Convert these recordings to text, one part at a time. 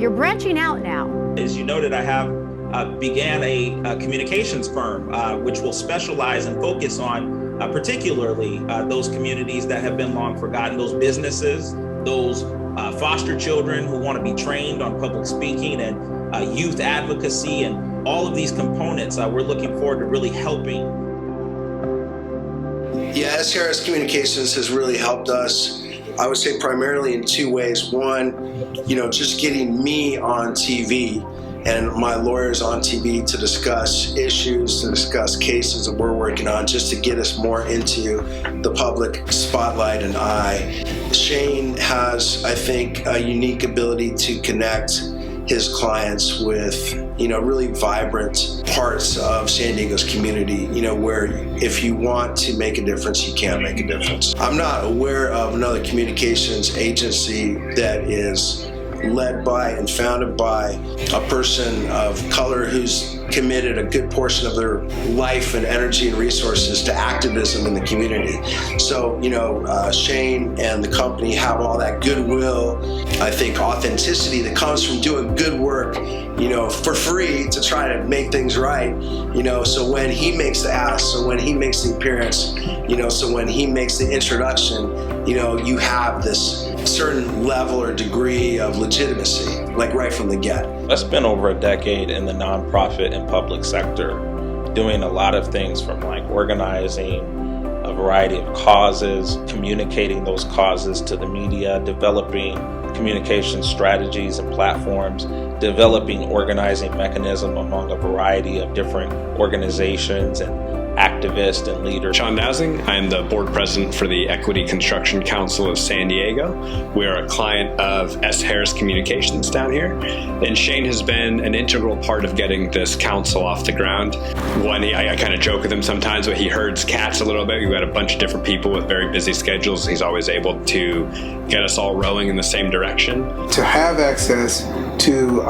You're branching out now. As you noted, I have began a communications firm, which will specialize and focus on particularly those communities that have been long forgotten, those businesses, those foster children who want to be trained on public speaking and youth advocacy, and all of these components. We're looking forward to really helping. Yeah, S. Harris Communications has really helped us, I would say primarily in two ways. One, just getting me on TV and my lawyers on TV to discuss issues, to discuss cases that we're working on, just to get us more into the public spotlight and eye. Shane has, I think, a unique ability to connect his clients with, really vibrant parts of San Diego's community, where if you want to make a difference, you can make a difference. I'm not aware of another communications agency that is led by and founded by a person of color who's committed a good portion of their life and energy and resources to activism in the community. So, Shane and the company have all that goodwill, I think authenticity that comes from doing good work, for free to try to make things right, so when he makes the ask, so when he makes the appearance, so when he makes the introduction, you have this certain level or degree of legitimacy, like right from the get. I spent over a decade in the nonprofit and public sector, doing a lot of things from like organizing a variety of causes, communicating those causes to the media, developing communication strategies and platforms, developing organizing mechanism among a variety of different organizations and activist and leader. Sean Dowsing. I am the board president for the Equity Construction Council of San Diego. We are a client of S. Harris Communications down here. And Shane has been an integral part of getting this council off the ground. I kind of joke with him sometimes, but he herds cats a little bit. We've got a bunch of different people with very busy schedules. He's always able to get us all rowing in the same direction. To have access to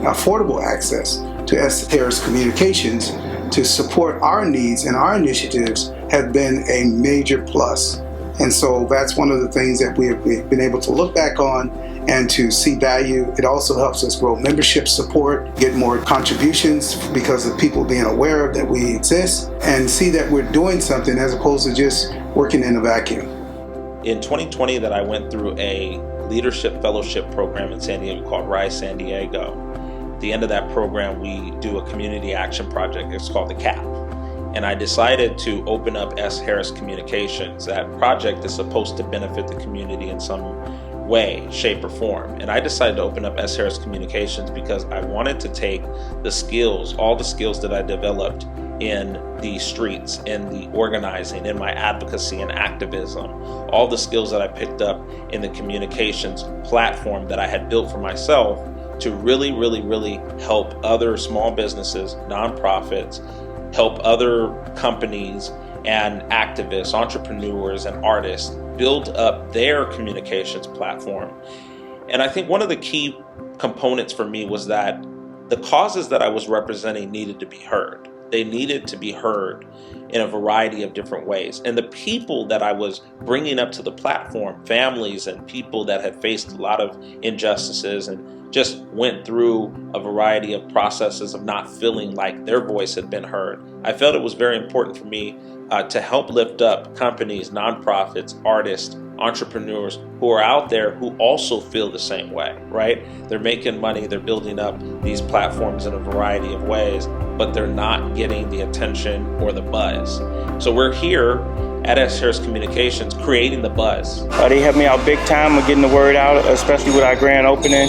affordable access to S. Harris Communications to support our needs and our initiatives have been a major plus. And so that's one of the things that we've been able to look back on and to see value. It also helps us grow membership support, get more contributions because of people being aware that we exist, and see that we're doing something as opposed to just working in a vacuum. In 2020 that I went through a leadership fellowship program in San Diego called Rise San Diego. At the end of that program, we do a community action project. It's called the CAP. And I decided to open up S. Harris Communications. That project is supposed to benefit the community in some way, shape, or form. And I decided to open up S. Harris Communications because I wanted to take the skills, all the skills that I developed in the streets, in the organizing, in my advocacy and activism, all the skills that I picked up in the communications platform that I had built for myself, to really, really, really help other small businesses, nonprofits, help other companies and activists, entrepreneurs and artists build up their communications platform. And I think one of the key components for me was that the causes that I was representing needed to be heard. They needed to be heard in a variety of different ways. And the people that I was bringing up to the platform, families and people that had faced a lot of injustices and just went through a variety of processes of not feeling like their voice had been heard. I felt it was very important for me to help lift up companies, nonprofits, artists, entrepreneurs who are out there who also feel the same way, right? They're making money, they're building up these platforms in a variety of ways, but they're not getting the attention or the buzz. So we're here at S. Harris Communications creating the buzz. They helped me out big time with getting the word out, especially with our grand opening,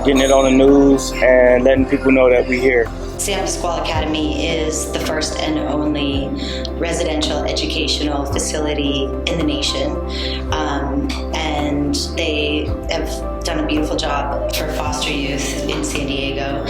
getting it on the news and letting people know that we're here. San Pasqual Academy is the first and only residential educational facility in the nation. And they have done a beautiful job for foster youth in San Diego.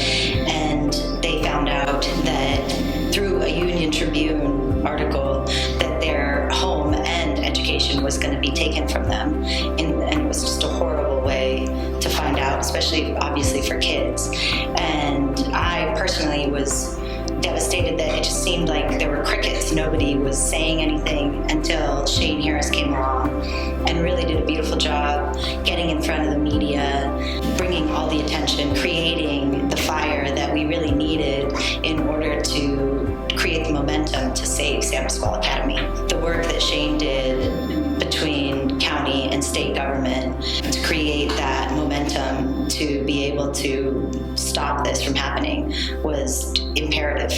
And they found out that through a Union Tribune article that their home and education was going to be taken from them. And it was just a horrible way to find out, especially obviously for kids. And I personally was devastated that it just seemed like there were crickets. Nobody was saying anything until Shane Harris came along and really did a beautiful job getting in front of the media, bringing all the attention, creating the fire that we really needed in order to create the momentum to save San Pasqual Academy. The work that Shane did between county and state government to create that momentum to be able to stop this from happening was imperative.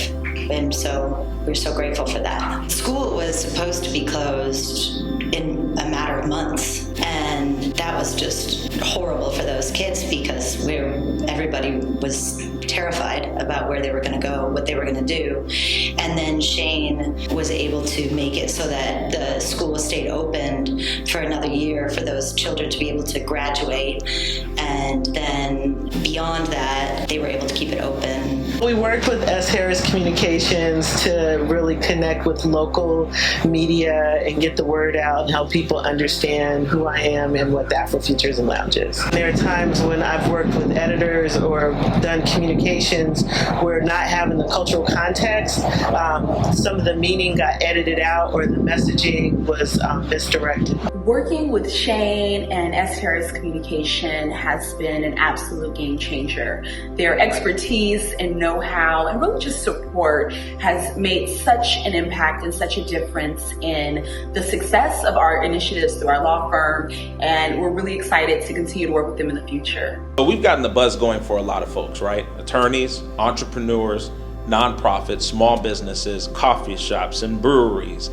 And so we're so grateful for that. School was supposed to be closed in a matter of months, and that was just horrible for those kids because everybody was terrified about where they were going to go, what they were going to do. And then Shane was able to make it so that the school stayed open for another year for those children to be able to graduate. And then beyond that, they were able to keep it open. We worked with S. Harris Communications to really connect with local media and get the word out and help people understand who I am and what the Afrofutures and Lounge is. There are times when I've worked with editors or done communications where not having the cultural context, some of the meaning got edited out or the messaging was misdirected. Working with Shane and S. Harris Communication has been an absolute game changer. Their expertise and know-how and really just support has made such an impact and such a difference in the success of our initiatives through our law firm, and we're really excited to continue to work with them in the future. So we've gotten the buzz going for a lot of folks, right? Attorneys, entrepreneurs, nonprofits, small businesses, coffee shops, and breweries.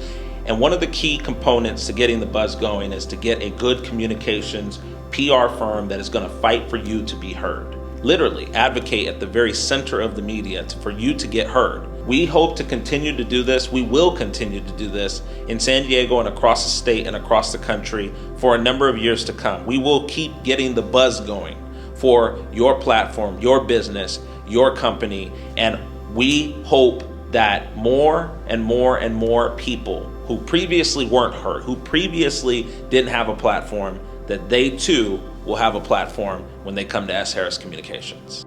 And one of the key components to getting the buzz going is to get a good communications PR firm that is going to fight for you to be heard. Literally advocate at the very center of the media for you to get heard. We hope to continue to do this. We will continue to do this in San Diego and across the state and across the country for a number of years to come. We will keep getting the buzz going for your platform, your business, your company, and we hope that more and more and more people who previously weren't heard, who previously didn't have a platform, that they too will have a platform when they come to S. Harris Communications.